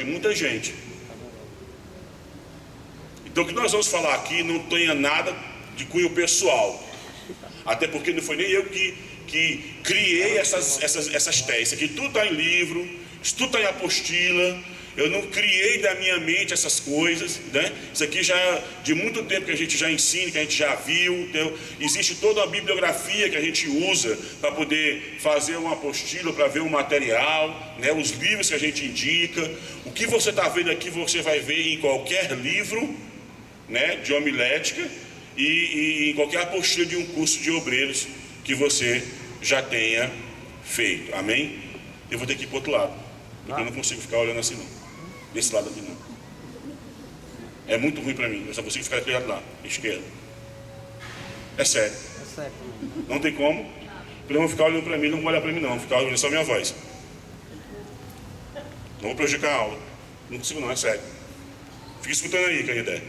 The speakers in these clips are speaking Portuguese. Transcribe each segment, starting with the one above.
muita gente. Então o que nós vamos falar aqui não tenha nada de cunho pessoal. Até porque não foi nem eu que criei essas teses. Isso aqui tudo está em livro, isso tudo está em apostila. Eu não criei da minha mente essas coisas, né? Isso aqui já é de muito tempo que a gente já ensina, que a gente já viu. Então, existe toda a bibliografia que a gente usa para poder fazer uma apostila, para ver o material, né? Os livros que a gente indica. O que você está vendo aqui, você vai ver em qualquer livro, né, de homilética e em qualquer apostila de um curso de obreiros que você já tenha feito. Amém? Eu vou ter que ir para o outro lado, porque eu não consigo ficar olhando assim não. Desse lado aqui não. É muito ruim para mim. Eu só consigo ficar daquele lado lá, esquerdo. É sério. É sério. Não tem como. Porque não vão ficar olhando para mim, não vão olhar para mim não. Vão ficar olhando só a minha voz. Não vou prejudicar a aula. Não consigo não, é sério. Fica escutando aí, Canidé.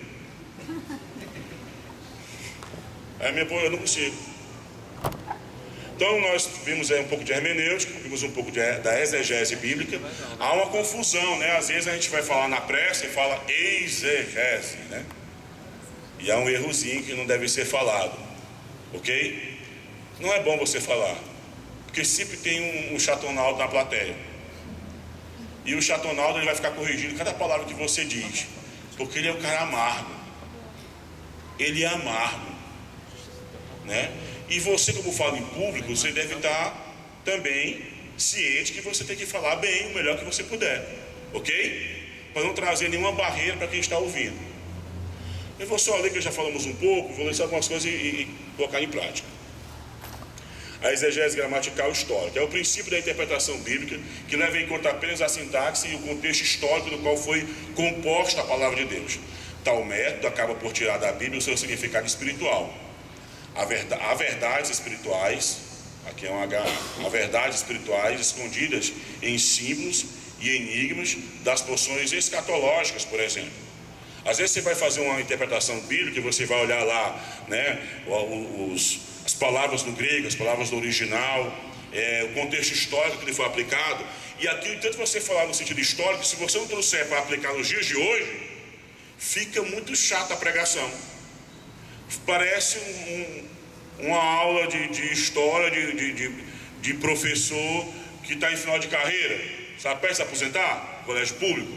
Eu não consigo. Então nós vimos um pouco de hermenêutica, vimos um pouco da exegese bíblica. Há uma confusão, né? Às vezes a gente vai falar na pressa e fala exegese, né? E há um errozinho que não deve ser falado, ok? Não é bom você falar, porque sempre tem um chatonaldo na plateia. E o chatonaldo ele vai ficar corrigindo cada palavra que você diz, porque ele é um cara amargo. Ele é amargo, né? E você, como fala em público, você deve estar também ciente que você tem que falar bem, o melhor que você puder, ok? Para não trazer nenhuma barreira para quem está ouvindo. Eu vou só ler, que já falamos um pouco, vou ler só algumas coisas e colocar em prática. A exegese gramatical histórica é o princípio da interpretação bíblica que leva em conta apenas a sintaxe e o contexto histórico no qual foi composta a palavra de Deus. Tal método acaba por tirar da Bíblia o seu significado espiritual. Há verdades espirituais, aqui é um H, há verdades espirituais escondidas em símbolos e enigmas das porções escatológicas, por exemplo. Às vezes você vai fazer uma interpretação bíblica e você vai olhar lá, né, as palavras no grego, as palavras no original, o contexto histórico que ele foi aplicado, e aquilo, tanto você falar no sentido histórico, se você não trouxer para aplicar nos dias de hoje, fica muito chata a pregação. Parece uma aula de história de professor que está em final de carreira, sabe, para se aposentar, colégio público.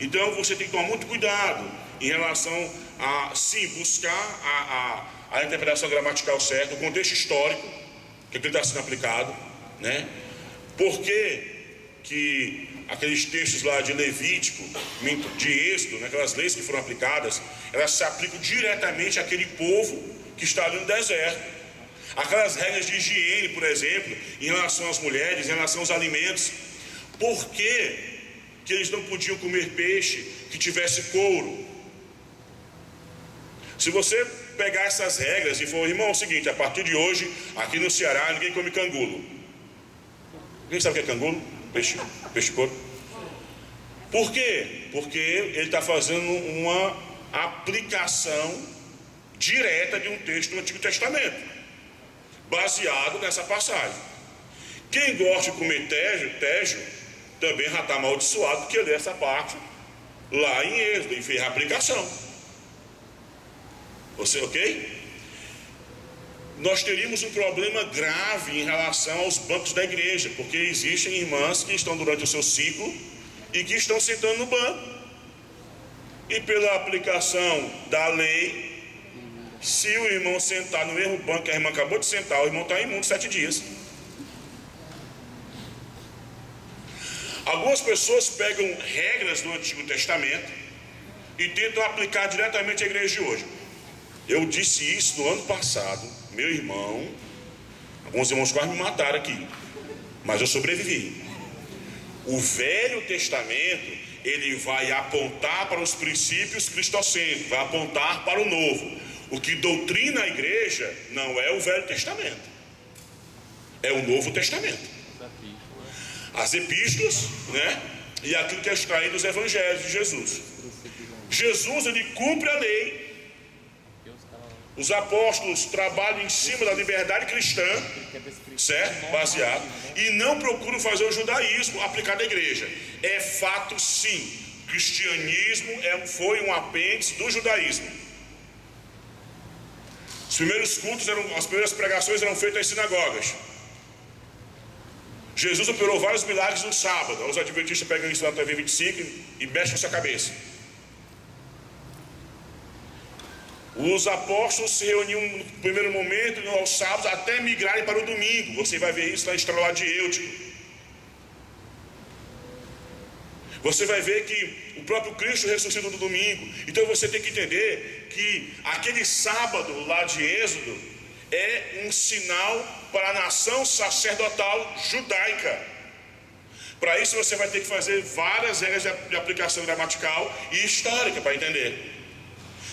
Então você tem que tomar muito cuidado em relação a, sim, buscar a interpretação gramatical certa, o contexto histórico que ele está sendo aplicado, né? Por que aqueles textos lá de Levítico, de Êxodo, né, aquelas leis que foram aplicadas, elas se aplicam diretamente àquele povo que está ali no deserto. Aquelas regras de higiene, por exemplo, em relação às mulheres, em relação aos alimentos. Por que eles não podiam comer peixe que tivesse couro? Se você pegar essas regras e for, irmão, é o seguinte, a partir de hoje, aqui no Ceará, ninguém come cangulo. Ninguém sabe o que é cangulo? Peixe couro. Por quê? Porque ele está fazendo uma aplicação direta de um texto do Antigo Testamento, baseado nessa passagem. Quem gosta de comer tejo também já está amaldiçoado, porque lê essa parte lá em Êxodo e fez a aplicação. Você, ok? Nós teríamos um problema grave em relação aos bancos da igreja, porque existem irmãs que estão durante o seu ciclo e que estão sentando no banco. E pela aplicação da lei, se o irmão sentar no mesmo banco que a irmã acabou de sentar, o irmão está imundo 7 dias. Algumas pessoas pegam regras do Antigo Testamento e tentam aplicar diretamente à igreja de hoje. Eu disse isso no ano passado, meu irmão, alguns irmãos quase me mataram aqui, mas eu sobrevivi. O Velho Testamento, ele vai apontar para os princípios cristocêntricos, vai apontar para o Novo. O que doutrina a igreja não é o Velho Testamento, é o Novo Testamento. As epístolas, né? E aquilo que é extraído dos evangelhos de Jesus. Jesus, ele cumpre a lei. Os apóstolos trabalham em cima da liberdade cristã, certo? Baseado, e não procuram fazer o judaísmo aplicado à igreja. É fato, sim, o cristianismo foi um apêndice do judaísmo. Os primeiros cultos, as primeiras pregações eram feitas em sinagogas. Jesus operou vários milagres no sábado. Os adventistas pegam isso na TV 25 e mexem com sua cabeça. Os apóstolos se reuniam no primeiro momento, aos sábados, até migrarem para o domingo. Você vai ver isso na Estrela de Eutico. Você vai ver que o próprio Cristo ressuscitou no domingo. Então você tem que entender que aquele sábado lá de Êxodo é um sinal para a nação sacerdotal judaica. Para isso você vai ter que fazer várias regras de aplicação gramatical e histórica para entender.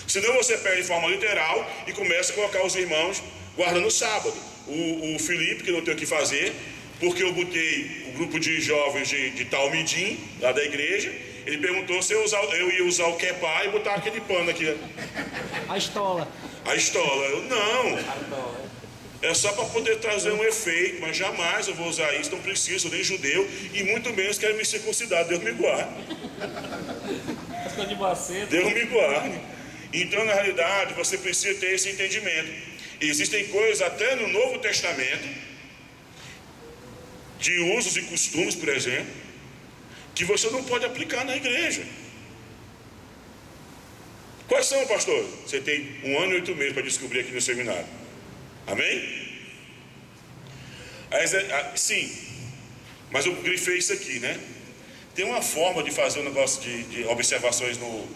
Senão você perde de forma literal e começa a colocar os irmãos guardando o sábado. O Felipe, que não tem o que fazer, porque eu botei o grupo de jovens de Talmidim, lá da igreja, ele perguntou se eu ia usar o quepá e botar aquele pano aqui. A estola. A estola. Eu, não. É só para poder trazer um efeito, mas jamais eu vou usar isso, não preciso, nem judeu, e muito menos quero me circuncidar. Deus me guarde. Deus me guarde. Então, na realidade, você precisa ter esse entendimento. Existem coisas até no Novo Testamento, de usos e costumes, por exemplo, que você não pode aplicar na igreja. Quais são, pastor? Você tem 1 ano e 8 meses para descobrir aqui no seminário. Amém? Sim, mas eu grifei isso aqui, né? Tem uma forma de fazer um negócio de observações no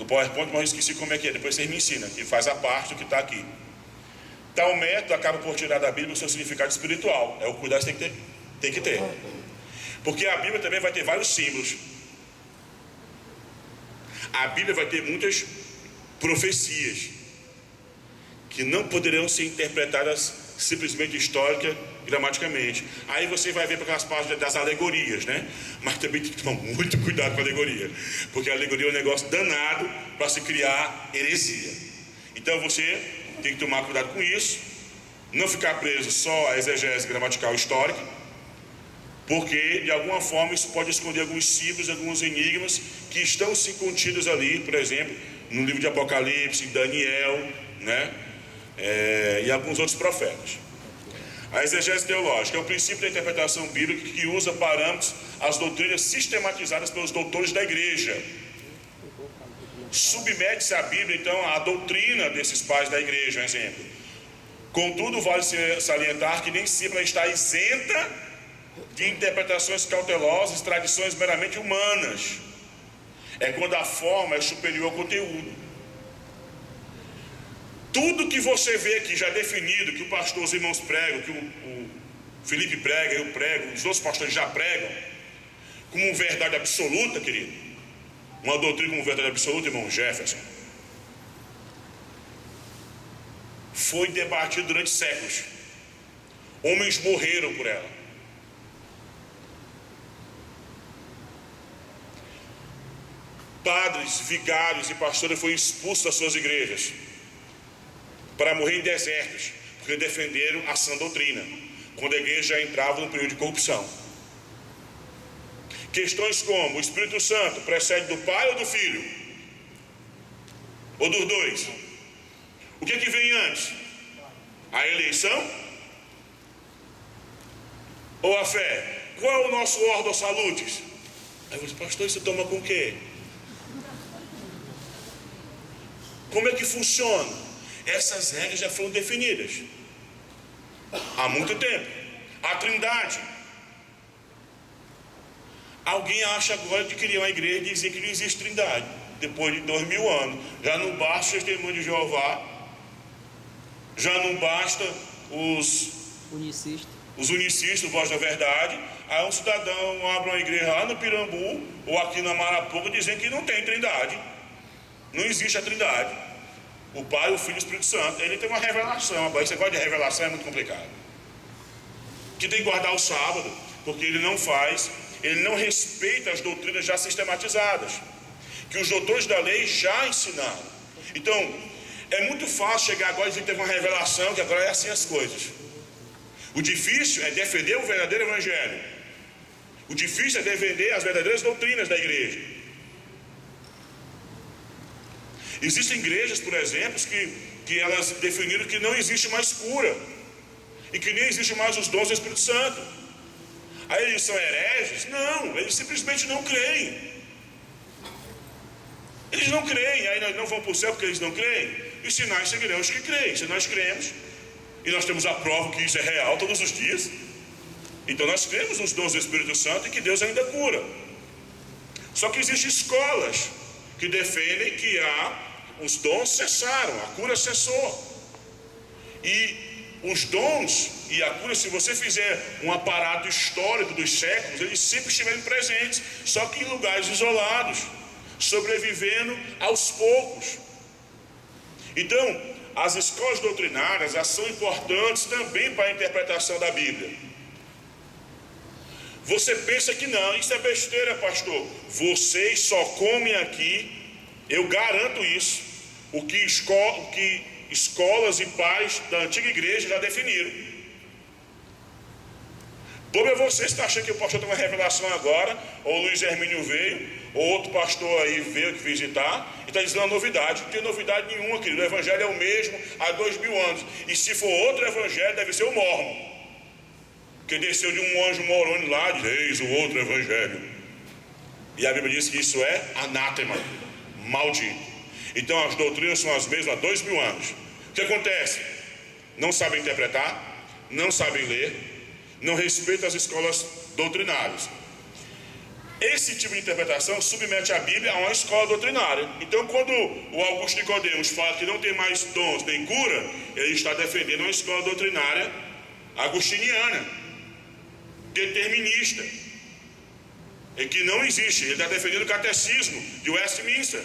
PowerPoint, mas eu esqueci como é que é. Depois vocês me ensinam, que faz a parte do que está aqui. Tal método acaba por tirar da Bíblia o seu significado espiritual. É o cuidado que tem que ter. Porque a Bíblia também vai ter vários símbolos. A Bíblia vai ter muitas profecias que não poderão ser interpretadas simplesmente histórica, gramaticamente. Aí você vai ver para aquelas páginas das alegorias, né? Mas também tem que tomar muito cuidado com a alegoria, porque a alegoria é um negócio danado para se criar heresia. Então você tem que tomar cuidado com isso, não ficar preso só à exegese gramatical histórica, porque de alguma forma isso pode esconder alguns símbolos, alguns enigmas que estão se contidos ali, por exemplo, no livro de Apocalipse, Daniel, né? E alguns outros profetas. A exegese teológica é o princípio da interpretação bíblica que usa parâmetros as doutrinas sistematizadas pelos doutores da igreja. Submete-se à Bíblia, então, à doutrina desses pais da igreja, um exemplo. Contudo, vale salientar que nem sempre ela está isenta de interpretações cautelosas, tradições meramente humanas. É quando a forma é superior ao conteúdo. Tudo que você vê aqui já definido, que o pastor, os irmãos pregam, que o Felipe prega, eu prego, os outros pastores já pregam, como verdade absoluta, querido. Uma doutrina como verdade absoluta, irmão Jefferson, foi debatido durante séculos. Homens morreram por ela. Padres, vigários e pastores foram expulsos das suas igrejas para morrer em desertos, porque defenderam a sã doutrina, quando a igreja já entrava num período de corrupção. Questões como: o Espírito Santo precede do Pai ou do Filho? Ou dos dois? O que vem antes? A eleição? Ou a fé? Qual é o nosso ordo salutis? Aí você, pastor, você toma com o quê? Como é que funciona? Essas regras já foram definidas há muito tempo. A Trindade. Alguém acha agora de criar uma igreja e dizer que não existe Trindade depois de 2000 anos. Já não basta os testemunhos de Jeová, já não basta os unicistas, voz da verdade. Aí um cidadão abre uma igreja lá no Pirambu ou aqui na Marapuca dizendo que não tem Trindade, não existe a Trindade. O Pai, o Filho e o Espírito Santo. Ele tem uma revelação. Agora, esse negócio de revelação é muito complicado. Que tem que guardar o sábado, porque ele não respeita as doutrinas já sistematizadas, que os doutores da lei já ensinaram. Então, É muito fácil chegar agora e dizer que teve uma revelação, que agora é assim as coisas. O difícil é defender o verdadeiro evangelho. O difícil é defender as verdadeiras doutrinas da igreja. Existem igrejas, por exemplo, que elas definiram que não existe mais cura e que nem existe mais os dons do Espírito Santo. Aí eles são hereges? Não, eles simplesmente não creem. Eles não creem, aí nós não vão para o céu porque eles não creem. E sinais seguirão os que creem. Se nós cremos, e nós temos a prova que isso é real todos os dias, então nós cremos nos dons do Espírito Santo e que Deus ainda cura. Só que existem escolas que defendem que os dons cessaram, a cura cessou. E os dons e a cura, se você fizer um aparato histórico dos séculos, eles sempre estiveram presentes, só que em lugares isolados, sobrevivendo aos poucos. Então, as escolas doutrinárias, elas são importantes também para a interpretação da Bíblia. Você pensa que não, isso é besteira, pastor. Vocês só comem aqui, eu garanto isso, o que escolas e pais da antiga igreja já definiram. Como é você está achando que o pastor tem uma revelação agora, ou o Luiz Hermínio veio, ou outro pastor aí veio visitar, e está dizendo uma novidade? Não tem novidade nenhuma, querido. O evangelho é o mesmo há 2000 anos. E se for outro evangelho, deve ser o mormon, que desceu de um anjo morônio lá, diz: eis o outro evangelho. E a Bíblia diz que isso é anátema, maldito. Então as doutrinas são as mesmas há 2000 anos. O que acontece? Não sabem interpretar, não sabem ler, não respeitam as escolas doutrinárias. Esse tipo de interpretação submete a Bíblia a uma escola doutrinária. Então, quando o Augusto Nicodemos fala que não tem mais dons nem cura, ele está defendendo uma escola doutrinária agostiniana, determinista, e que não existe. Ele está defendendo o catecismo de Westminster.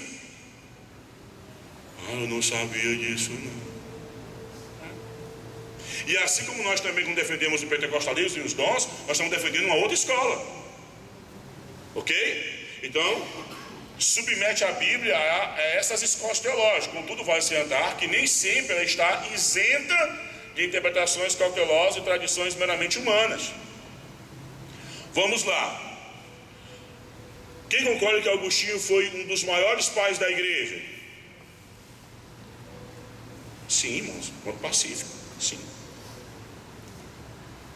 Eu não sabia disso, não. E assim como nós também não defendemos o pentecostalismo e os dons, nós estamos defendendo uma outra escola. Ok? Então, submete a Bíblia a essas escolas teológicas. Contudo, vai se andar que nem sempre ela está isenta de interpretações cautelosas e tradições meramente humanas. Vamos lá. Quem concorda que Agostinho foi um dos maiores pais da igreja? Sim, irmãos, ponto pacífico, sim.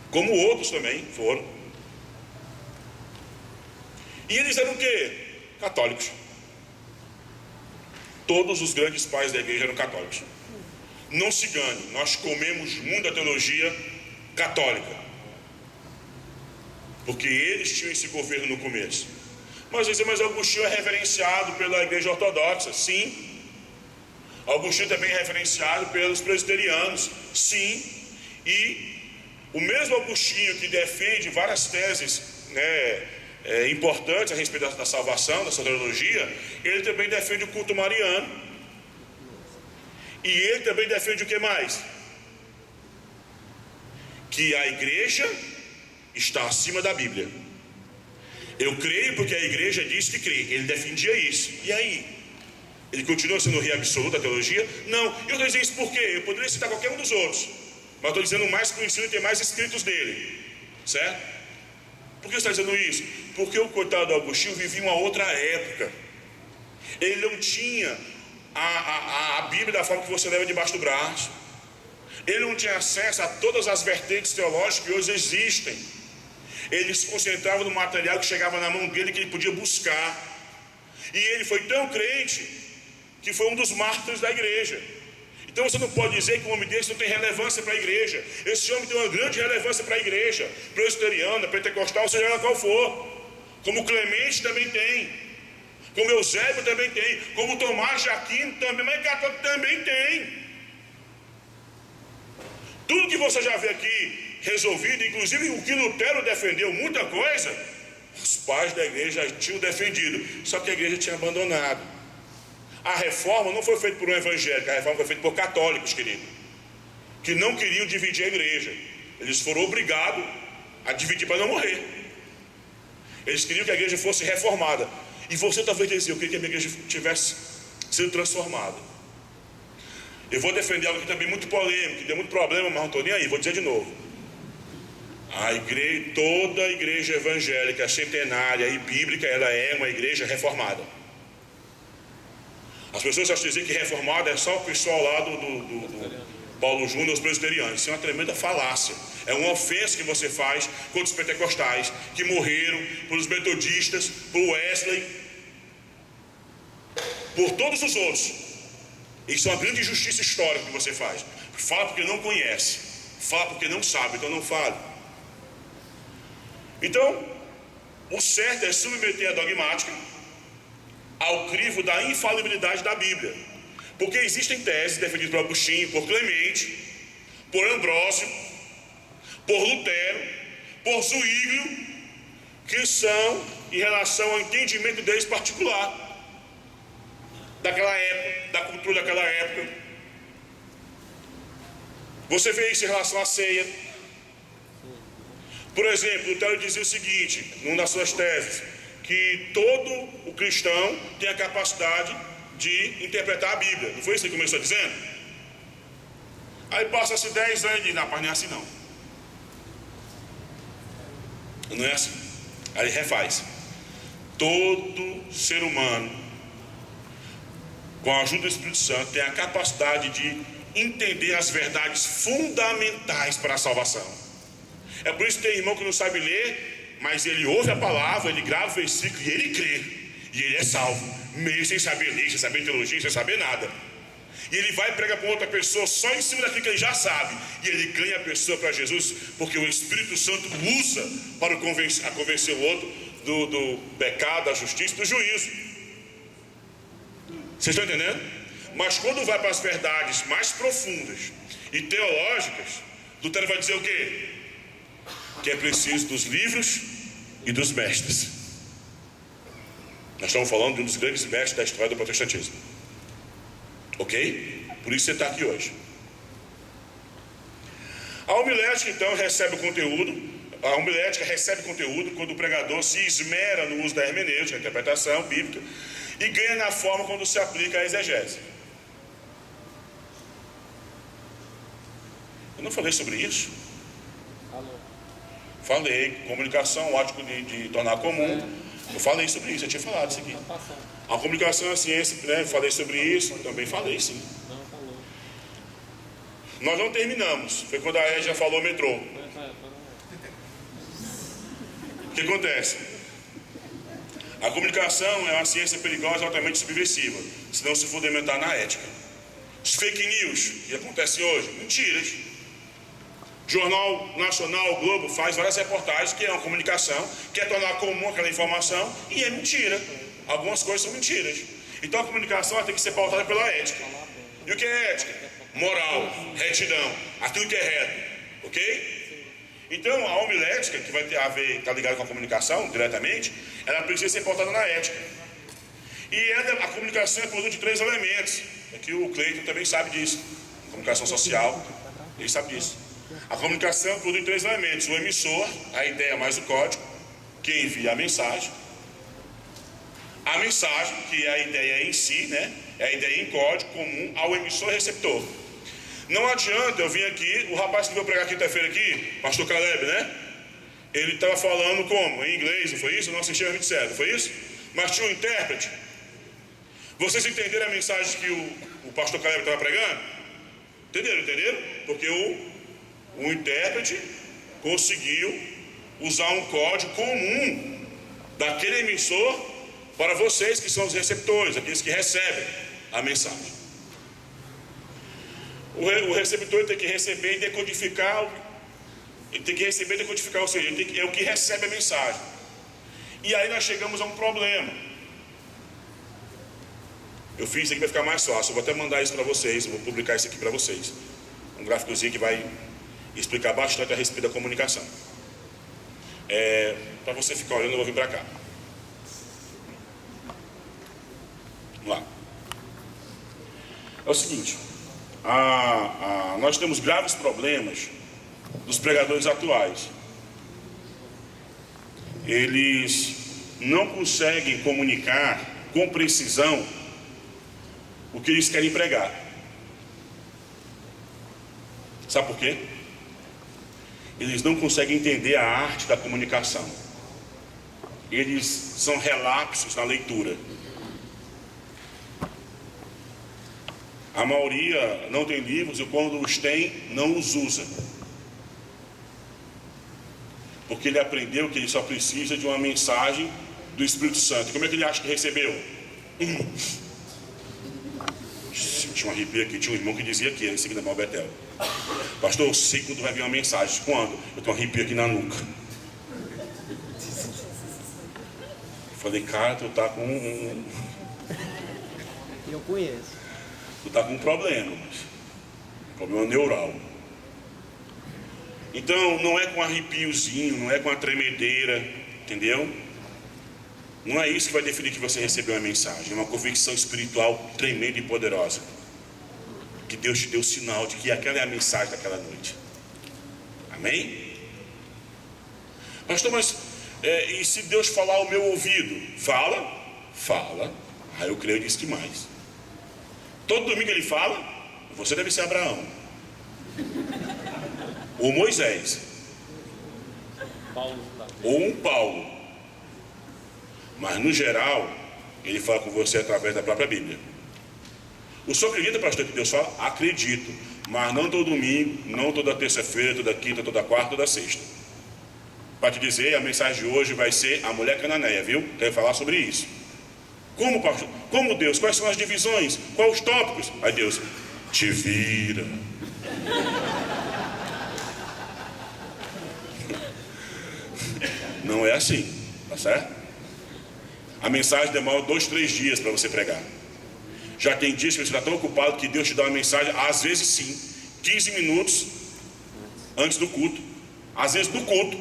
Como outros também foram. E eles eram o quê? Católicos. Todos os grandes pais da igreja eram católicos. Não se engane, nós comemos muito a teologia católica, porque eles tinham esse governo no começo. Mas Agostinho é reverenciado pela igreja ortodoxa, sim. Agostinho também é referenciado pelos presbiterianos, sim. E o mesmo Agostinho que defende várias teses, importantes a respeito da salvação, da soteriologia, ele também defende o culto mariano. E ele também defende o que mais? Que a igreja está acima da Bíblia. Eu creio porque a igreja diz que crê. Ele defendia isso. E aí? Ele continua sendo o rei absoluto da teologia? Não. Eu estou dizendo isso por quê? Eu poderia citar qualquer um dos outros, mas estou dizendo o mais conhecido e tem mais escritos dele. Certo? Por que você está dizendo isso? Porque o coitado do Agostinho vivia uma outra época. Ele não tinha a Bíblia da forma que você leva debaixo do braço. Ele não tinha acesso a todas as vertentes teológicas que hoje existem. Ele se concentrava no material que chegava na mão dele, que ele podia buscar. E ele foi tão crente que foi um dos mártires da igreja. Então você não pode dizer que um homem desse não tem relevância para a igreja. Esse homem tem uma grande relevância para a igreja, presbiteriana, pentecostal, seja ela qual for. Como Clemente também tem, como Eusébio também tem, como Tomás de Aquino também, mas católico também tem. Tudo que você já vê aqui resolvido, inclusive o que Lutero defendeu, muita coisa, os pais da igreja já tinham defendido, só que a igreja tinha abandonado. A reforma não foi feita por um evangélico, a reforma foi feita por católicos, querido, que não queriam dividir a igreja. Eles foram obrigados a dividir para não morrer. Eles queriam que a igreja fosse reformada. E você talvez dizia: eu queria que a minha igreja tivesse sido transformada. Eu vou defender algo que também é muito polêmico, que deu muito problema, mas não estou nem aí, vou dizer de novo. Toda a igreja evangélica, centenária e bíblica, ela é uma igreja reformada. As pessoas acham dizer que reformada é só o pessoal lá do Paulo Júnior, os presbiterianos. Isso é uma tremenda falácia. É uma ofensa que você faz contra os pentecostais que morreram, pelos metodistas, por Wesley, por todos os outros. Isso é uma grande injustiça histórica que você faz. Fala porque não conhece, fala porque não sabe, então não fale. Então, o certo é submeter a dogmática ao crivo da infalibilidade da Bíblia. Porque existem teses defendidas por Agostinho, por Clemente, por Ambrósio, por Lutero, por Zwinglio, que são em relação ao entendimento deles particular, daquela época, da cultura daquela época. Você vê isso em relação à ceia. Por exemplo, Lutero dizia o seguinte, numa das suas teses, que todo o cristão tem a capacidade de interpretar a Bíblia. Não foi isso que ele começou dizendo? Aí passa-se 10 anos e diz, não, mas não é assim não. Não é assim. Aí ele refaz. Todo ser humano, com a ajuda do Espírito Santo, tem a capacidade de entender as verdades fundamentais para a salvação. É por isso que tem irmão que não sabe ler, mas ele ouve a palavra, ele grava o versículo e ele crê. E ele é salvo, meio sem saber ler, sem saber teologia, sem saber nada. E ele vai e prega para outra pessoa só em cima daquilo que ele já sabe. E ele ganha a pessoa para Jesus, porque o Espírito Santo usa para convencer o outro do pecado, da justiça e do juízo. Vocês estão entendendo? Mas quando vai para as verdades mais profundas e teológicas, Lutero vai dizer o quê? Que é preciso dos livros e dos mestres. Nós estamos falando de um dos grandes mestres da história do protestantismo. Ok? Por isso você está aqui hoje. A homilética então recebe o conteúdo. A homilética recebe conteúdo quando o pregador se esmera no uso da hermenêutica, a interpretação bíblica, e ganha na forma quando se aplica a exegese. Eu não falei sobre isso? Falei, comunicação, o ato de tornar comum. Eu falei sobre isso, eu tinha falado isso aqui. A comunicação é a ciência, né? Falei sobre isso, também falei sim. Nós não terminamos, foi quando a Ed já falou metrô. O que acontece? A comunicação é uma ciência perigosa e altamente subversiva, se não se fundamentar na ética. Os fake news que acontecem hoje, mentiras. Jornal Nacional, o Globo, faz várias reportagens que é uma comunicação, quer tornar comum aquela informação e é mentira. Algumas coisas são mentiras. Então a comunicação tem que ser pautada pela ética. E o que é ética? Moral, retidão, aquilo que é reto, ok? Então a homilética, que vai ter a ver, está ligada com a comunicação diretamente, ela precisa ser pautada na ética. E a comunicação é produto de 3 elementos. Aqui o Cleiton também sabe disso. Comunicação social, ele sabe disso. A comunicação produz 3 elementos: o emissor, a ideia mais o código, que envia a mensagem, que é a ideia em si, né? É a ideia em código comum ao emissor e receptor. Não adianta eu vir aqui, o rapaz que veio pregar quinta-feira aqui, pastor Caleb, né? Ele estava falando como? Em inglês, não foi isso? Não assisti a 27, não foi isso? Mas tinha um intérprete. Vocês entenderam a mensagem que o pastor Caleb estava pregando? Entenderam? Porque o intérprete conseguiu usar um código comum daquele emissor para vocês que são os receptores, aqueles que recebem a mensagem. O receptor tem que receber e decodificar, ou seja, é o que recebe a mensagem. E aí nós chegamos a um problema. Eu fiz isso aqui para ficar mais fácil, eu vou até mandar isso para vocês, vou publicar isso aqui para vocês. Um gráficozinho que vai explicar bastante a respeito da comunicação. Para você ficar olhando, eu vou vir para cá. Vamos lá. É o seguinte, nós temos graves problemas dos pregadores atuais. Eles não conseguem comunicar com precisão o que eles querem pregar. Sabe por quê? Eles não conseguem entender a arte da comunicação. Eles são relapsos na leitura. A maioria não tem livros e quando os tem, não os usa. Porque ele aprendeu que ele só precisa de uma mensagem do Espírito Santo. Como é que ele acha que recebeu? Tinha um arrepio aqui, tinha um irmão que dizia aqui, em seguida ao Betel: pastor, eu sei quando vai vir uma mensagem. Quando? Eu tenho um arrepio aqui na nuca. Eu falei, cara, tu tá com Eu conheço. Tu tá com um problema, problema neural. Então, não é com arrepiozinho, não é com a tremedeira, entendeu? Não é isso que vai definir que você recebeu a mensagem. É uma convicção espiritual tremenda e poderosa. Que Deus te deu o sinal de que aquela é a mensagem daquela noite. Amém? Pastor, mas e se Deus falar ao meu ouvido? Fala. Aí eu creio nisso demais. Todo domingo ele fala, você deve ser Abraão. Ou Moisés. Ou um Paulo. Mas no geral, ele fala com você através da própria Bíblia. O senhor acredita, pastor, que Deus fala? Acredito. Mas não todo domingo, não toda terça-feira, toda quinta, toda quarta, toda sexta. Para te dizer, a mensagem de hoje vai ser a mulher cananeia, viu? Quero falar sobre isso. Como, pastor? Como Deus? Quais são as divisões? Quais os tópicos? Aí Deus, te vira. Não é assim, tá certo? A mensagem demora 2, 3 dias para você pregar. Já tem dias que você está tão ocupado que Deus te dá uma mensagem, às vezes sim, 15 minutos antes do culto. Às vezes no culto.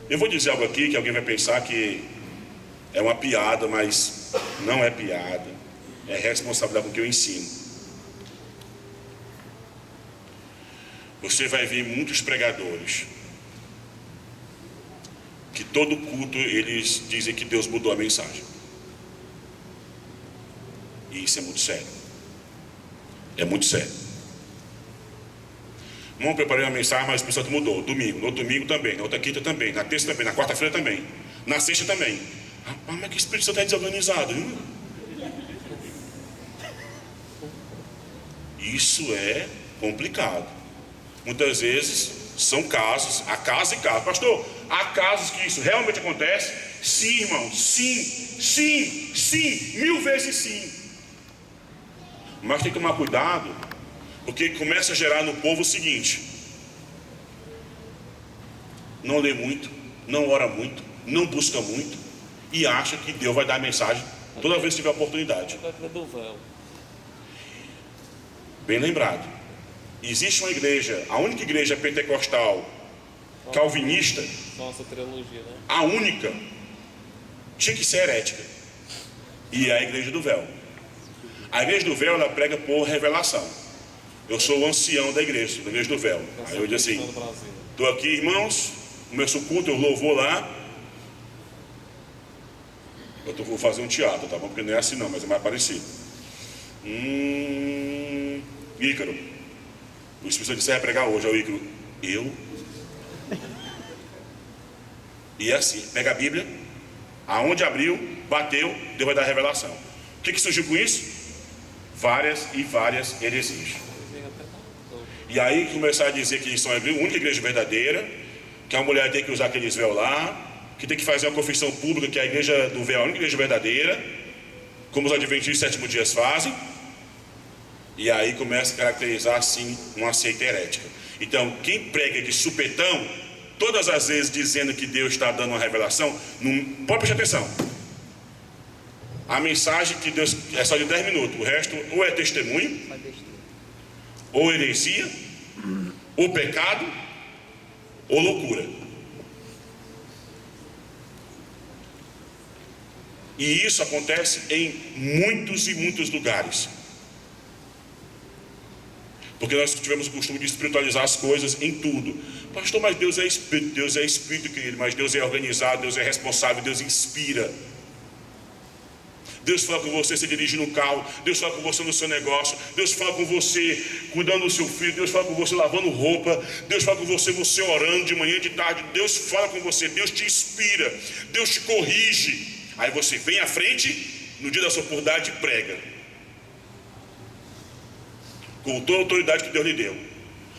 Eu vou dizer algo aqui que alguém vai pensar que é uma piada, mas não é piada. É responsabilidade com o que eu ensino. Você vai ver muitos pregadores que todo culto eles dizem que Deus mudou a mensagem. E isso é muito sério. É muito sério. Não preparei uma mensagem, mas o Espírito Santo mudou. Domingo, no outro domingo também, na outra quinta também, na terça também, na quarta-feira também, na sexta também. Rapaz, mas que Espírito Santo é desorganizado, viu? Isso é complicado. Muitas vezes são casos, há casos e casos. Pastor, há casos que isso realmente acontece? Sim, irmão, sim, 1000 vezes sim. Mas tem que tomar cuidado, porque começa a gerar no povo o seguinte: não lê muito, não ora muito, não busca muito, e acha que Deus vai dar a mensagem toda vez que tiver oportunidade. Bem lembrado. Existe uma igreja, a única igreja pentecostal calvinista, nossa trilogia, né? A única, tinha que ser herética, e é a igreja do véu. A igreja do véu, ela prega por revelação. Eu sou o ancião da igreja do véu. Aí eu disse assim: estou aqui, irmãos, começou o culto, eu louvor lá. Eu vou fazer um teatro, tá bom? Porque não é assim não, mas é mais parecido. Ícaro, o Espírito Santo disse: vai pregar hoje. Aí o Ícaro, eu? E é assim, pega a Bíblia, aonde abriu, bateu, Deus vai dar a revelação. O que surgiu com isso? Várias e várias heresias. E aí começar a dizer que eles são a única igreja verdadeira, que a mulher tem que usar aqueles véu lá, que tem que fazer uma confissão pública que a igreja do véu é a única igreja verdadeira, como os adventistas 7º dias fazem. E aí começa a caracterizar assim uma seita herética. Então quem prega de supetão, todas as vezes dizendo que Deus está dando uma revelação, não pode prestar atenção. A mensagem que Deus é só de 10 minutos, o resto ou é testemunho, ou heresia, ou pecado, ou loucura. E isso acontece em muitos e muitos lugares. Porque nós tivemos o costume de espiritualizar as coisas em tudo. Pastor, mas Deus é espírito, querido, mas Deus é organizado, Deus é responsável, Deus inspira. Deus fala com você se dirigindo no carro. Deus fala com você no seu negócio. Deus fala com você cuidando do seu filho. Deus fala com você lavando roupa. Deus fala com você orando de manhã e de tarde. Deus fala com você. Deus te inspira. Deus te corrige. Aí você vem à frente, no dia da sua oportunidade, e prega. Com toda a autoridade que Deus lhe deu.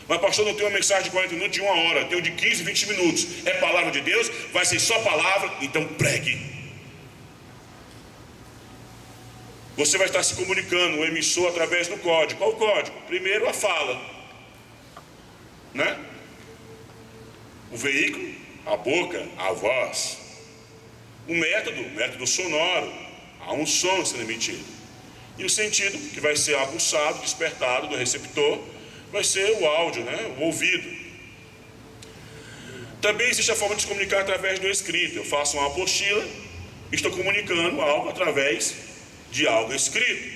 Mas pastor, não tem uma mensagem de 40 minutos, de 1 hora. Tem de 15, 20 minutos. É palavra de Deus? Vai ser só palavra? Então pregue. Você vai estar se comunicando, o emissor, através do código. Qual o código? Primeiro, a fala, né? O veículo, a boca, a voz. O método sonoro. Há um som sendo emitido. E o sentido, que vai ser aguçado, despertado do receptor, vai ser o áudio, né? O ouvido. Também existe a forma de se comunicar através do escrito. Eu faço uma apostila, estou comunicando algo através de algo escrito.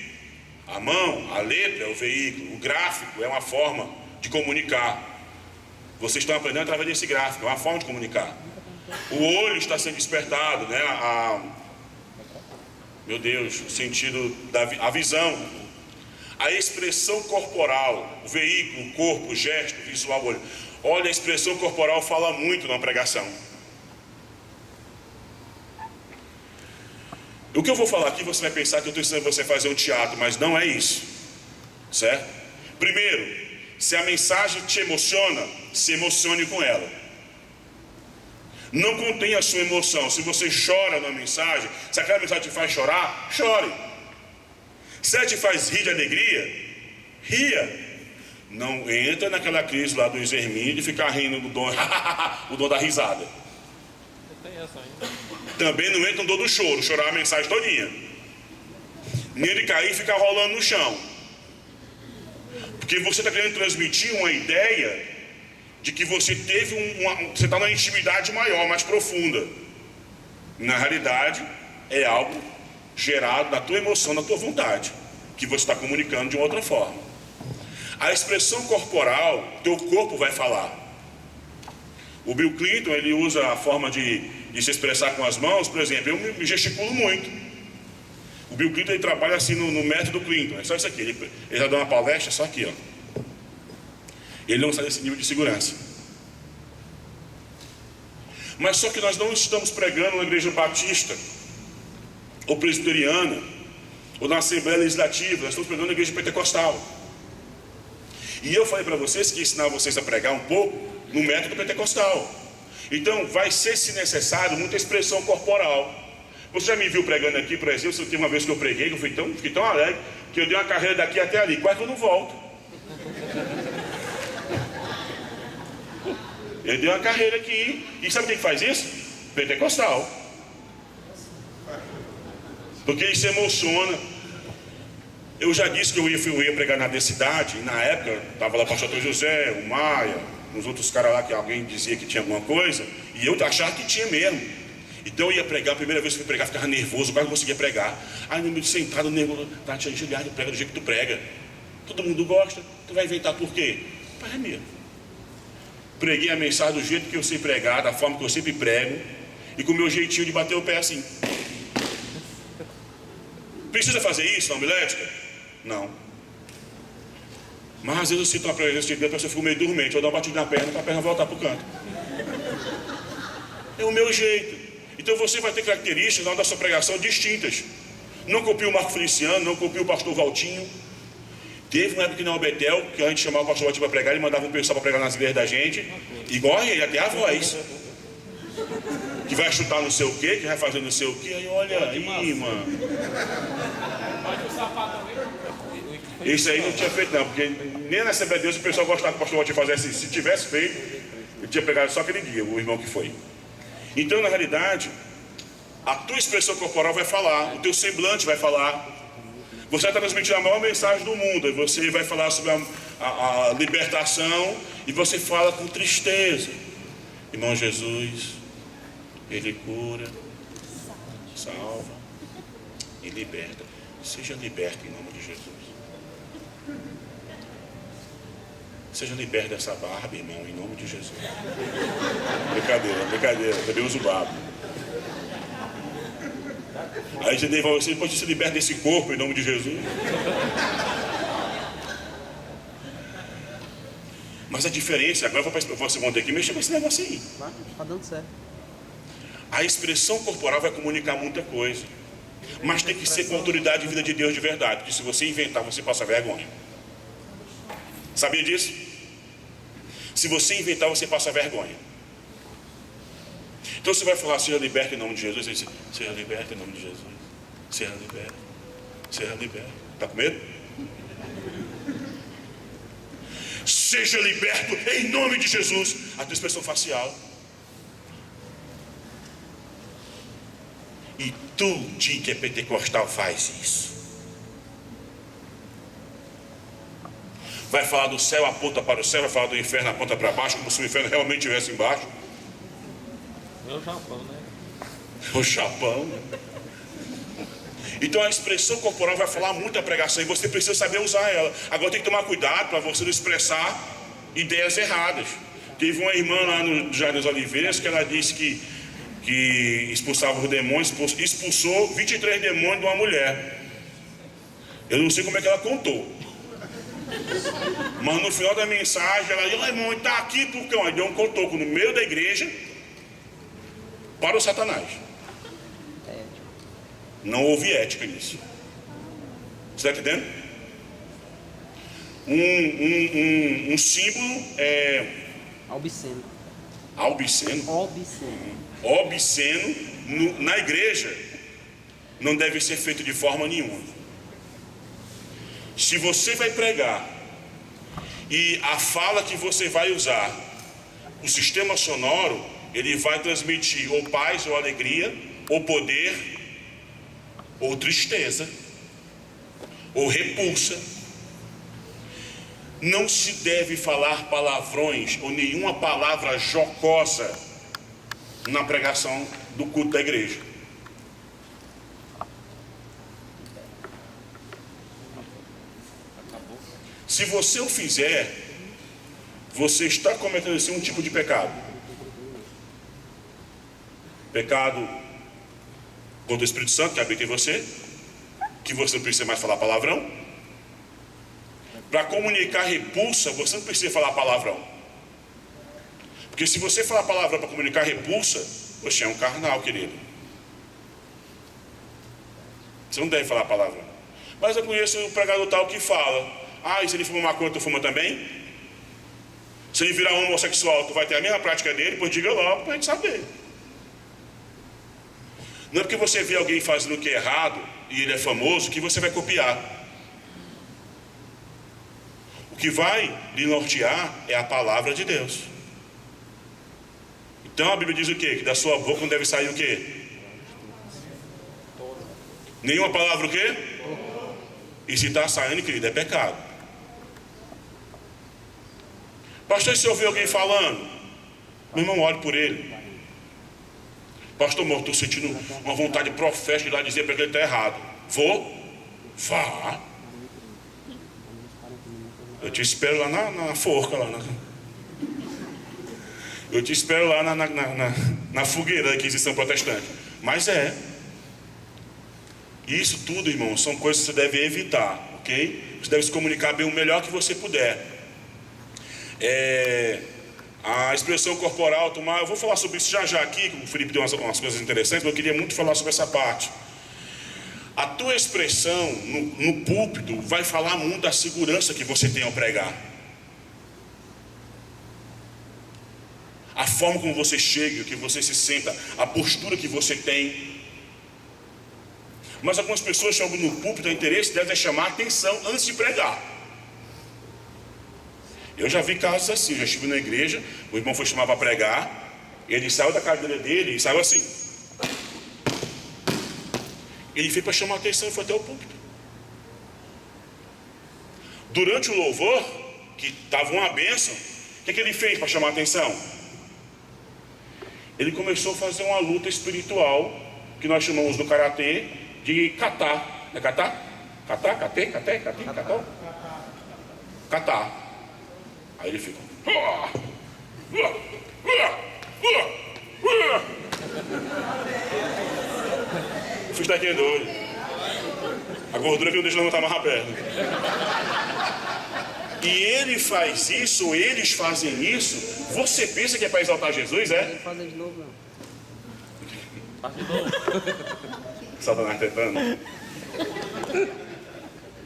A mão, a letra é o veículo, o gráfico é uma forma de comunicar. Vocês estão aprendendo através desse gráfico, é uma forma de comunicar. O olho está sendo despertado, né? Meu Deus, o sentido a visão. A expressão corporal, o veículo, o corpo, o gesto, o visual, o olho. Olha, a expressão corporal fala muito na pregação. O que eu vou falar aqui, você vai pensar que eu estou ensinando você a fazer um teatro, mas não é isso, certo? Primeiro, se a mensagem te emociona, se emocione com ela. Não contenha a sua emoção. Se você chora na mensagem, se aquela mensagem te faz chorar, chore. Se ela te faz rir de alegria, ria. Não entra naquela crise lá do Hermínio de ficar rindo do dom, o dom da risada. Também não entra no dom do choro, chorar a mensagem todinha. Nem de cair e ficar rolando no chão. Porque você está querendo transmitir uma ideia de que você teve você está numa intimidade maior, mais profunda. Na realidade, é algo gerado da tua emoção, da tua vontade, que você está comunicando de uma outra forma. A expressão corporal, teu corpo vai falar. O Bill Clinton, ele usa a forma de se expressar com as mãos. Por exemplo, eu me gesticulo muito. O Bill Clinton, ele trabalha assim no método Clinton. É só isso aqui, ele já dá uma palestra, só aqui, ó. Ele não sai desse nível de segurança. Mas só que nós não estamos pregando na igreja batista, ou presbiteriana, ou na Assembleia Legislativa. Nós estamos pregando na igreja pentecostal. E eu falei para vocês que ia ensinar vocês a pregar um pouco no método pentecostal. Então vai ser, se necessário, muita expressão corporal. Você já me viu pregando aqui, por exemplo? Tem uma vez que eu preguei, que eu fiquei tão alegre, que eu dei uma carreira daqui até ali. Quase que eu não volto. Eu dei uma carreira aqui. E sabe quem faz isso? Pentecostal. Porque ele se emociona. Eu já disse que eu ia pregar na densidade. E na época, estava lá o pastor José, o Maia, uns outros caras lá que alguém dizia que tinha alguma coisa. E eu achava que tinha mesmo. Então eu ia pregar, a primeira vez que eu fui pregar, ficava nervoso, quase não conseguia pregar. Aí no meio de sentado, nervoso, tá, tia Giliardo, prega do jeito que tu prega. Todo mundo gosta, tu vai inventar por quê? Pai, é mesmo. Preguei a mensagem do jeito que eu sei pregar, da forma que eu sempre prego, e com o meu jeitinho de bater o pé assim. Precisa fazer isso na homilética? Não. Mas às vezes eu sinto uma presença de Deus, a pessoa fica meio dormente, eu dou uma batida na perna para a perna voltar para o canto. É o meu jeito. Então você vai ter características na hora da sua pregação distintas. Não copie o Marco Feliciano, não copie o pastor Valtinho. Teve uma época que na Betel, que a gente chamava o pastor Valtinho para pregar, ele mandava um pessoal para pregar nas igrejas da gente, igual ele, até a voz. Que vai chutar não sei o quê, que vai fazer não sei o quê. Aí olha aí, mano. Isso aí não tinha feito não, porque nem na Assembleia de Deus o pessoal gostava que o pastor Valtinho fizesse. Se tivesse feito, ele tinha pregado só aquele dia, o irmão que foi. Então, na realidade, a tua expressão corporal vai falar, o teu semblante vai falar. Você vai transmitir a maior mensagem do mundo, e você vai falar sobre a libertação, e você fala com tristeza. Irmão Jesus, Ele cura, salva e liberta. Seja liberto em nome de Jesus. Seja liberto dessa barba, irmão, em nome de Jesus. Brincadeira, também uso barba. Aí você devolve, você pode se libertar desse corpo em nome de Jesus. Mas a diferença, agora eu vou para a segunda aqui, mexa com esse negócio aí. Tá dando certo. A expressão corporal vai comunicar muita coisa. Mas tem que ser com autoridade e vida de Deus de verdade. Porque se você inventar, você passa vergonha. Sabia disso? Se você inventar, você passa vergonha. Então você vai falar, seja liberto em nome de Jesus. Você diz, seja liberto em nome de Jesus. Seja liberto. Seja liberto. Está com medo? Seja liberto em nome de Jesus. A tua expressão facial. E tu, que é pentecostal, faz isso. Vai falar do céu, aponta para o céu. Vai falar do inferno, aponta para baixo. Como se o inferno realmente estivesse embaixo. É o Japão, né? O Japão. Então a expressão corporal vai falar muito a pregação. E você precisa saber usar ela. Agora tem que tomar cuidado para você não expressar ideias erradas. Teve uma irmã lá no Jardim das Oliveiras que ela disse que expulsava os demônios, expulsou 23 demônios de uma mulher. Eu não sei como é que ela contou. Mas no final da mensagem ela disse, irmão, está aqui porque aí deu um cotoco no meio da igreja para o Satanás. Não houve ética nisso. Você está entendendo? Um símbolo é Obsceno. Obsceno na igreja não deve ser feito de forma nenhuma. Se você vai pregar e a fala que você vai usar, o sistema sonoro, ele vai transmitir ou paz ou alegria, ou poder, ou tristeza, ou repulsa. Não se deve falar palavrões ou nenhuma palavra jocosa na pregação do culto da igreja. Se você o fizer, você está cometendo assim um tipo de pecado. Pecado contra o Espírito Santo que habita em você, que você não precisa mais falar palavrão. Para comunicar repulsa, você não precisa falar palavrão. Porque se você falar palavrão para comunicar repulsa, você é um carnal, querido. Você não deve falar palavrão. Mas eu conheço um pregador tal que fala, e se ele fuma maconha, tu fuma também? Se ele virar homossexual, tu vai ter a mesma prática dele? Pois diga logo para a gente saber. Não é porque você vê alguém fazendo o que é errado e ele é famoso que você vai copiar. O que vai lhe nortear é a palavra de Deus. Então a Bíblia diz o quê? Que da sua boca não deve sair o quê? Nenhuma palavra o quê? E se está saindo, querido, é pecado. Pastor, se ouvir alguém falando, meu irmão, ore por ele. Pastor, eu estou sentindo uma vontade profética de ir lá dizer para ele que ele está errado. Vou? Vá. Eu te espero lá na forca. Eu te espero lá na fogueira da Inquisição Protestante. Mas isso tudo, irmão, são coisas que você deve evitar, ok? Você deve se comunicar bem o melhor que você puder. A expressão corporal, eu vou falar sobre isso já aqui, o Felipe deu umas coisas interessantes, mas eu queria muito falar sobre essa parte. A tua expressão no púlpito vai falar muito da segurança que você tem ao pregar. A forma como você chega, que você se senta, a postura que você tem. Mas algumas pessoas chegam no púlpito, o interesse deve chamar a atenção antes de pregar. Eu já vi casos assim, eu já estive na igreja, o irmão foi chamar para pregar, ele saiu da cadeira dele e saiu assim. Ele veio para chamar a atenção e foi até o púlpito. Durante o louvor, que estava uma bênção, o que ele fez para chamar a atenção? Ele começou a fazer uma luta espiritual, que nós chamamos no karatê de kata. É kata? Kata? Kate? Kate? Kate? Kata? Kata. Aí ele fica. Fiz daqui é doido. A gordura que não deixa levantar mais a perna. E ele faz isso, eles fazem isso. Você pensa que é para exaltar Jesus, é? Não fazer de novo, não. Faz de novo. Satanás tentando.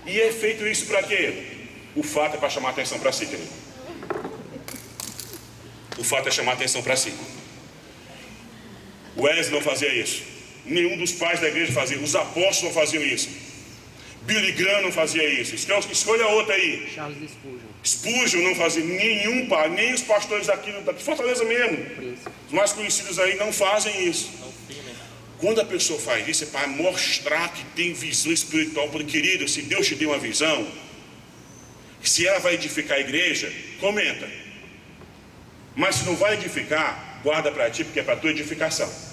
E é feito isso para quê? O fato é para chamar a atenção para si, querido. O fato é chamar a atenção para si. Wesley não fazia isso. Nenhum dos pais da igreja fazia. Os apóstolos não faziam isso. Billy Graham não fazia isso. Escolha outra aí. Charles Spurgeon. Spurgeon não fazia. Nenhum pai, nem os pastores daqui de Fortaleza mesmo. Príncipe. Os mais conhecidos aí não fazem isso. Quando a pessoa faz isso é para mostrar que tem visão espiritual. Porque, querido, se Deus te deu uma visão, se ela vai edificar a igreja, comenta. Mas se não vai edificar, guarda para ti, porque é para tua edificação.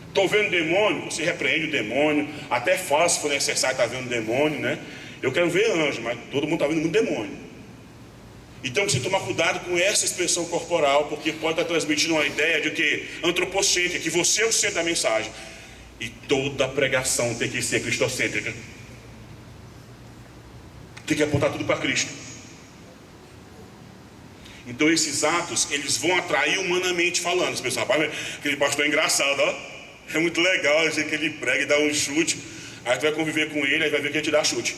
Estou vendo demônio, você repreende o demônio, até fala se for necessário estar vendo demônio, né? Eu quero ver anjo, mas todo mundo está vendo muito demônio. Então você toma cuidado com essa expressão corporal, porque pode estar transmitindo uma ideia de que antropocêntrica, que você é o centro da mensagem. E toda pregação tem que ser cristocêntrica. Tem que apontar tudo para Cristo. Então esses atos, eles vão atrair humanamente falando. As pessoas, rapaz, aquele pastor é engraçado, ó. É muito legal o jeito que ele prega e dá um chute. Aí tu vai conviver com ele, aí vai ver que ele te dá chute.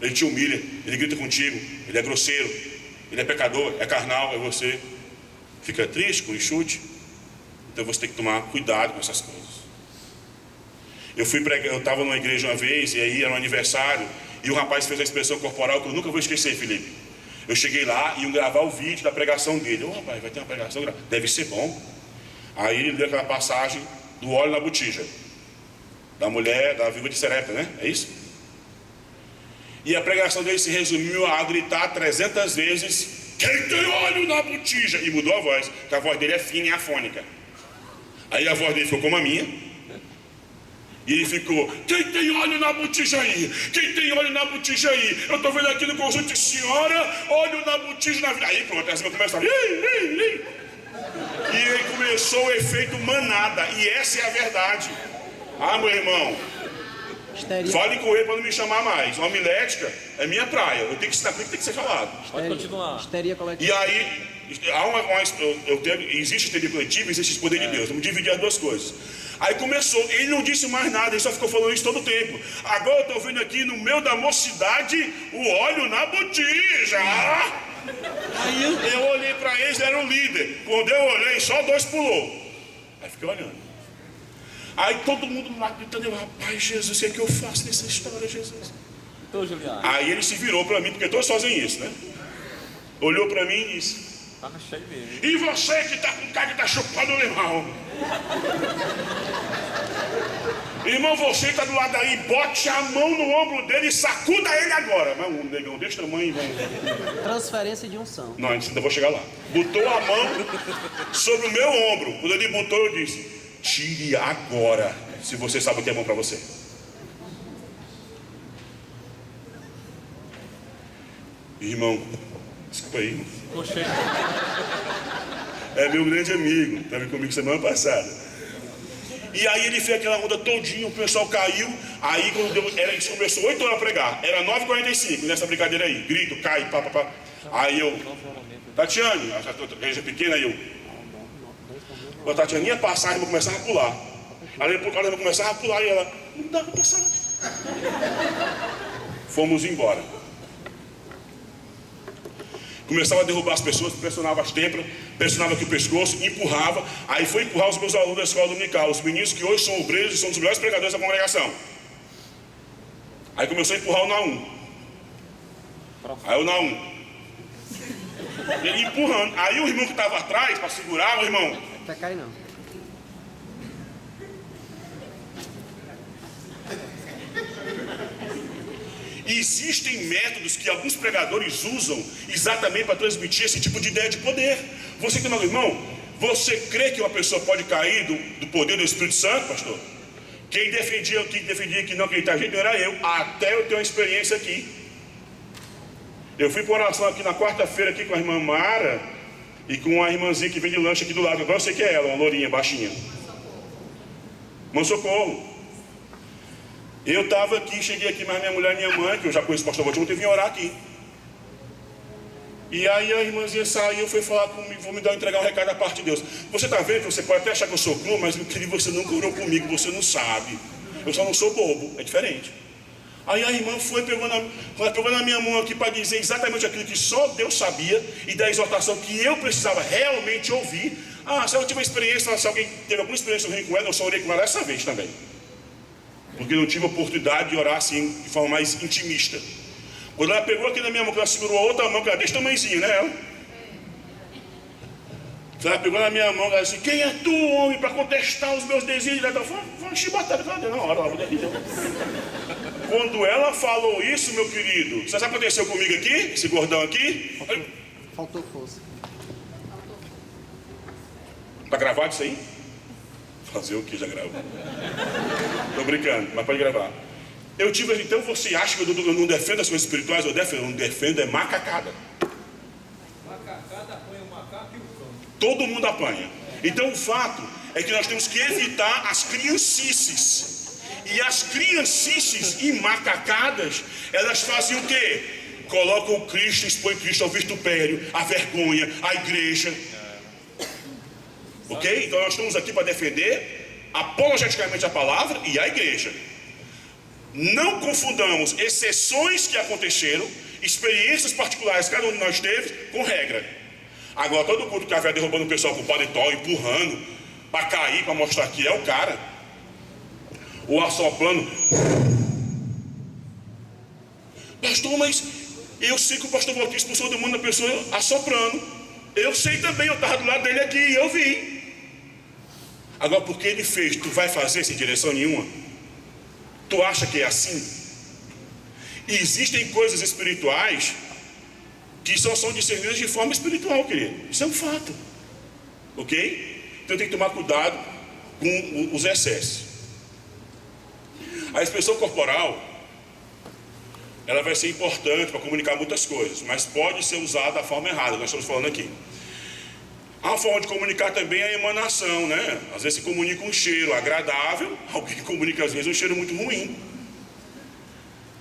Ele te humilha, ele grita contigo, ele é grosseiro, ele é pecador, é carnal, é você. Fica triste com o chute. Então você tem que tomar cuidado com essas coisas. Eu estava numa igreja uma vez, e aí era um aniversário, e o rapaz fez uma expressão corporal que eu nunca vou esquecer, Felipe. Eu cheguei lá e iam gravar o vídeo da pregação dele. Ô rapaz, vai ter uma pregação? Deve ser bom. Aí ele leu aquela passagem do óleo na botija. Da mulher, da viúva de Serepta, né? É isso? E a pregação dele se resumiu a gritar 300 vezes: quem tem óleo na botija? E mudou a voz, porque a voz dele é fina e afônica. Aí a voz dele ficou como a minha. E ele ficou: quem tem óleo na botija aí? Quem tem óleo na botija aí? Eu estou vendo aqui no conjunto, senhora, óleo na botija na vida. Aí pronto, assim começa a... E aí começou o efeito manada. E essa é a verdade. Ah, meu irmão, Histeria. fale com ele para não me chamar mais. Homilética é minha praia. Eu tenho que estar, tem que ser falado. Pode continuar. Histeria coletiva. E aí, existe histeria coletiva, existe o poder de Deus. Vamos dividir as duas coisas. Aí começou, ele não disse mais nada, ele só ficou falando isso todo o tempo. Agora eu estou vendo aqui no meio da mocidade o óleo na botija. Aí eu olhei para eles, ele era o líder. Quando eu olhei, só 2 pulou. Aí fiquei olhando. Aí todo mundo lá gritando: rapaz, Jesus, o que é que eu faço nessa história, Jesus? Então, Juliano. Aí ele se virou para mim, porque todos fazem isso, né? Olhou para mim e disse: Tá cheio mesmo. e você que está com cara que está chupando o limão? Irmão, você que está do lado aí, bote a mão no ombro dele e sacuda ele agora. Mas um negão desse tamanho, vamos. Transferência de unção. Não, ainda vou chegar lá. Botou a mão sobre o meu ombro. Quando ele botou, eu disse: tire agora, se você sabe o que é bom para você. Irmão, desculpa aí, irmão. Ficou cheio. É meu grande amigo, estava comigo semana passada. E aí ele fez aquela onda todinha, o pessoal caiu. Aí quando ele começou 8 horas a pregar, era 9h45 nessa brincadeira aí. Grito, cai, pá, pá, pá. Aí eu, Tatiane, a igreja pequena, aí eu, a Tatiane ia passar, a irmã começava a pular. Aí a irmã começava a pular e ela, não dá pra passar. Fomos embora. Começava a derrubar as pessoas, pressionava as têmporas, pressionava aqui o pescoço, empurrava. Aí foi empurrar os meus alunos da escola dominical, os meninos que hoje são obreiros e são os melhores pregadores da congregação. Aí começou a empurrar o Naum. Aí o Naum. Ele empurrando. Aí o irmão que estava atrás, para segurar, o irmão. Não vai cair, não. Existem métodos que alguns pregadores usam exatamente para transmitir esse tipo de ideia de poder. Você que tem meu irmão, você crê que uma pessoa pode cair do poder do Espírito Santo, pastor? Quem defendia que não acreditava gente não era eu, até eu ter uma experiência aqui. Eu fui para oração aqui na quarta-feira aqui com a irmã Mara e com a irmãzinha que vem de lanche aqui do lado. Agora eu sei que é ela, uma lourinha, baixinha. Irmão Socorro. Eu estava aqui, cheguei aqui, mas minha mulher e minha mãe, que eu já conheço o pastor Valtinho, teve que vir orar aqui. E aí a irmãzinha saiu, foi falar comigo, vou me entregar um recado da parte de Deus. Você está vendo que você pode até achar que eu sou cru, mas você nunca orou comigo, você não sabe. Eu só não sou bobo, é diferente. Aí a irmã pegou na minha mão aqui para dizer exatamente aquilo que só Deus sabia e da exortação que eu precisava realmente ouvir. Se eu tive uma experiência, se alguém teve alguma experiência ruim com ela, eu só orei com ela essa vez também. Porque não tive a oportunidade de orar assim, de forma mais intimista. Quando ela pegou aqui na minha mão, que ela segurou a outra mão, que era desse tamanhozinho, né? Ela pegou na minha mão, ela disse: quem é tu, homem, para contestar os meus desígnios? Ela falou: foi uma chibatada. Na hora, quando ela falou isso, meu querido, sabe o que aconteceu comigo aqui? Esse gordão aqui? Faltou força. Tá gravado isso aí? Fazer o que? Já gravou. Tô brincando, mas pode gravar. Eu tive, então você acha que eu não defendo as coisas espirituais? Eu não defendo, é macacada. Macacada apanha o macaco e o cão. Todo mundo apanha. Então o fato é que nós temos que evitar as criancices. E as criancices e macacadas, elas fazem o quê? Colocam o Cristo, expõem Cristo ao vitupério, à vergonha, à igreja. Ok? Então nós estamos aqui para defender apologeticamente a palavra e a igreja. Não confundamos exceções que aconteceram, experiências particulares que cada um de nós teve, com regra. Agora todo culto que havia derrubando o pessoal com o paletó, empurrando para cair, para mostrar que é o cara, ou assoprando. Pastor, mas eu sei que o pastor Valtinho expulsou o demônio da pessoa assoprando. Eu sei também, eu estava do lado dele aqui e eu vi. Agora, porque ele fez, tu vai fazer sem direção nenhuma? Tu acha que é assim? E existem coisas espirituais que só são discernidas de forma espiritual, querido. Isso é um fato. Ok? Então tem que tomar cuidado com os excessos. A expressão corporal, ela vai ser importante para comunicar muitas coisas, mas pode ser usada da forma errada, nós estamos falando aqui. A forma de comunicar também é a emanação, né? Às vezes se comunica um cheiro agradável, alguém comunica às vezes um cheiro muito ruim.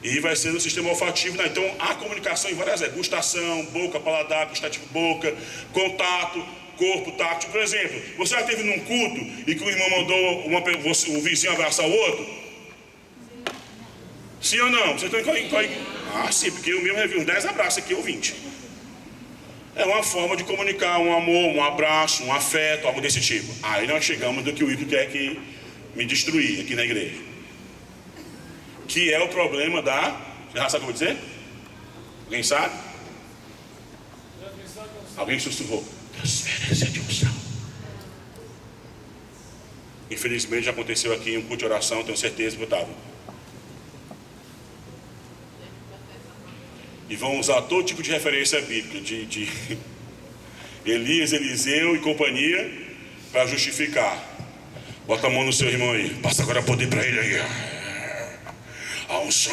E vai ser no sistema olfativo, né? Então há comunicação em várias áreas: gustação, boca, paladar, gustativo boca, contato, corpo, tátil. Por exemplo, você já esteve num culto e que o irmão mandou o vizinho abraçar o outro? Sim ou não? Vocês estão em... sim, porque eu mesmo já vi uns 10 abraços aqui ou 20. É uma forma de comunicar um amor, um abraço, um afeto, algo desse tipo. Aí nós chegamos do que o Ico quer que me destruir aqui na igreja. Que é o problema da... Você já sabe o que eu vou dizer? Alguém sabe? Alguém sussurrou: transferência de unção. Infelizmente já aconteceu aqui em um culto de oração, tenho certeza que eu estava. E vão usar todo tipo de referência bíblica, de Elias, Eliseu e companhia, para justificar. Bota a mão no seu irmão aí, passa agora poder para ele aí. A unção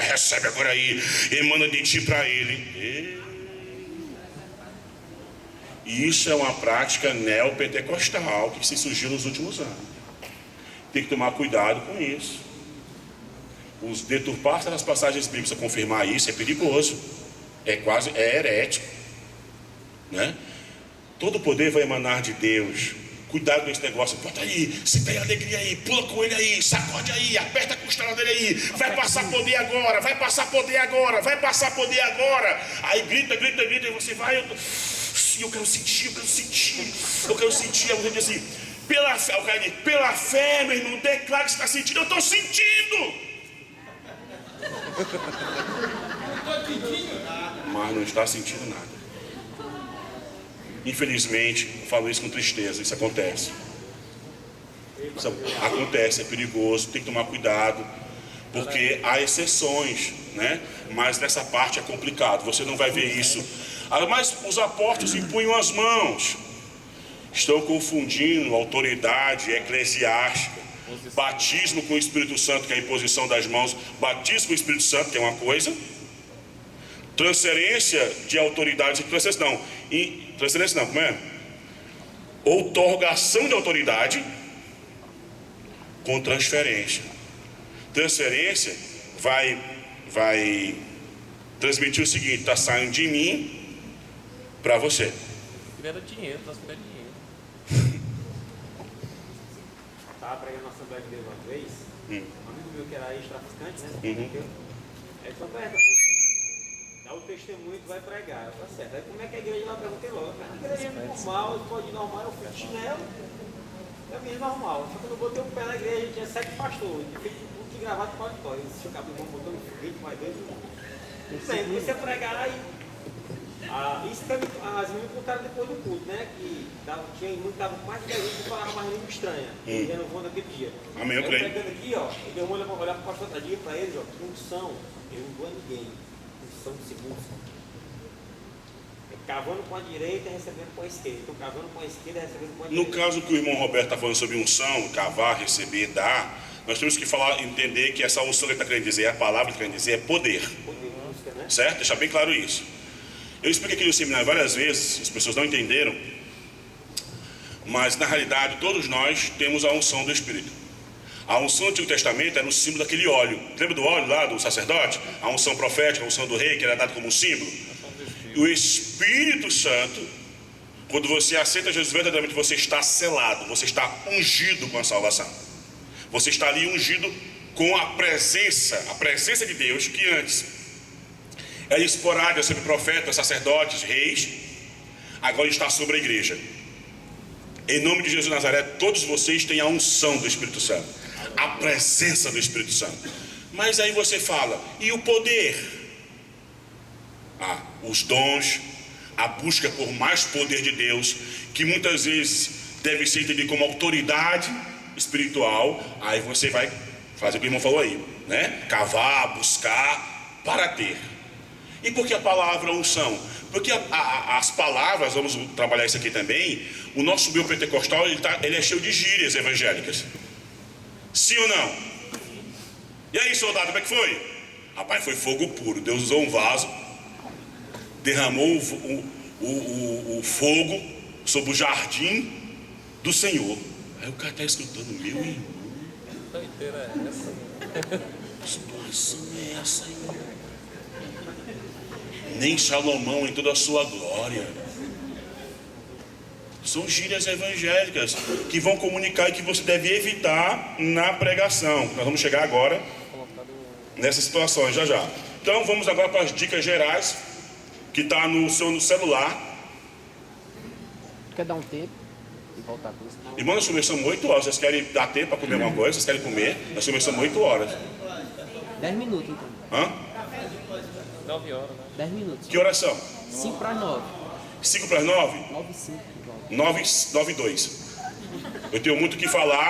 recebe agora aí, emana de ti para ele. E isso é uma prática neopentecostal que se surgiu nos últimos anos. Tem que tomar cuidado com isso. Os deturpar das passagens bíblicas a confirmar isso é perigoso, é herético, né? Todo poder vai emanar de Deus. Cuidado com esse negócio. Bota aí, se tem alegria aí, pula com ele aí, sacode aí, aperta a costela dele aí, vai passar poder agora, vai passar poder agora, vai passar poder agora. Aí grita, e você vai, eu quero sentir. Aí você diz assim: pela fé, o cara diz: pela fé, meu irmão, declara que você está sentindo. Eu estou sentindo. Mas não está sentindo nada. Infelizmente, eu falo isso com tristeza, isso acontece. Isso acontece, é perigoso, tem que tomar cuidado, porque há exceções, né? Mas nessa parte é complicado, você não vai ver isso. Mas os apóstolos impunham as mãos. Estão confundindo autoridade eclesiástica. Batismo com o Espírito Santo, que é a imposição das mãos. Batismo com o Espírito Santo, que é uma coisa. Transferência de autoridade. Transferência não, como é? Outorgação de autoridade com transferência. Transferência vai transmitir o seguinte: está saindo de mim para você. Transferir dinheiro, transferir dinheiro. Estava pregando na Assembleia de Deus uma vez, um amigo meu que era ex-traficante, né? Aí falou, dá o testemunho que vai pregar. Tá certo. Aí como é que a igreja lá perguntei logo? A igreja é normal, pode ir normal, eu fui de chinelo, é mesmo normal. Só que quando eu botei o pé na igreja, tinha 7 pastores, um que gravado para o auditório. Esse cabelo botando um foguete, mais dois. Bem, comecei a pregar aí. Isso que as meninas contaram depois do culto, né? Que tinha irmão que estava com mais de 10 anos que falava mais língua estranha. E eu não vou naquele dia. Amém, eu creio. Pregando aqui, ó, e meu irmão olhar para o pastor Tadinho para eles, ó, que unção, eu não dou a ninguém. Unção de segundo. Cavando com a direita e recebendo com a esquerda. Então, cavando com a esquerda e recebendo com a direita. No caso que o irmão Roberto está falando sobre unção, cavar, receber, dar, nós temos que entender que essa unção que ele está querendo dizer, a palavra que ele está querendo dizer é poder. Poder, música, né? Certo? Deixar bem claro isso. Eu expliquei aqui no seminário várias vezes, as pessoas não entenderam, mas na realidade todos nós temos a unção do Espírito. A unção do Antigo Testamento era o símbolo daquele óleo. Lembra do óleo lá do sacerdote? A unção profética, a unção do rei, que era dado como um símbolo. E o Espírito Santo, quando você aceita Jesus verdadeiramente, você está selado, você está ungido com a salvação. Você está ali ungido com a presença de Deus, que antes era esporádica sobre profetas, sacerdotes, reis, agora está sobre a igreja. Em nome de Jesus de Nazaré, todos vocês têm a unção do Espírito Santo, a presença do Espírito Santo. Mas aí você fala, e o poder? Os dons, a busca por mais poder de Deus, que muitas vezes deve ser entendido como autoridade espiritual. Aí você vai fazer o que o irmão falou aí, né? Cavar, buscar, para ter. E por que a palavra unção? Porque as palavras, vamos trabalhar isso aqui também, o nosso meio pentecostal, ele é cheio de gírias evangélicas. Sim ou não? E aí, soldado, como é que foi? Rapaz, foi fogo puro. Deus usou um vaso, derramou o fogo sobre o jardim do Senhor. Aí o cara está escutando, meu irmão. A inteira é essa. Que situação é essa aí? Nem Salomão em toda a sua glória. São gírias evangélicas que vão comunicar e que você deve evitar na pregação. Nós vamos chegar agora nessas situações, já já. Então vamos agora para as dicas gerais que está no seu celular. Quer dar um tempo e voltar com isso? Irmão, nós começamos 8 horas. Vocês querem dar tempo para comer alguma coisa? Vocês querem comer? Nós começamos 8 horas. 10 minutos então. Hã? 9 horas, né? 10 minutos. Que horas são? 5 para as 9. 5 para as 9? 9 e 5. 9 e 2. Eu tenho muito o que falar.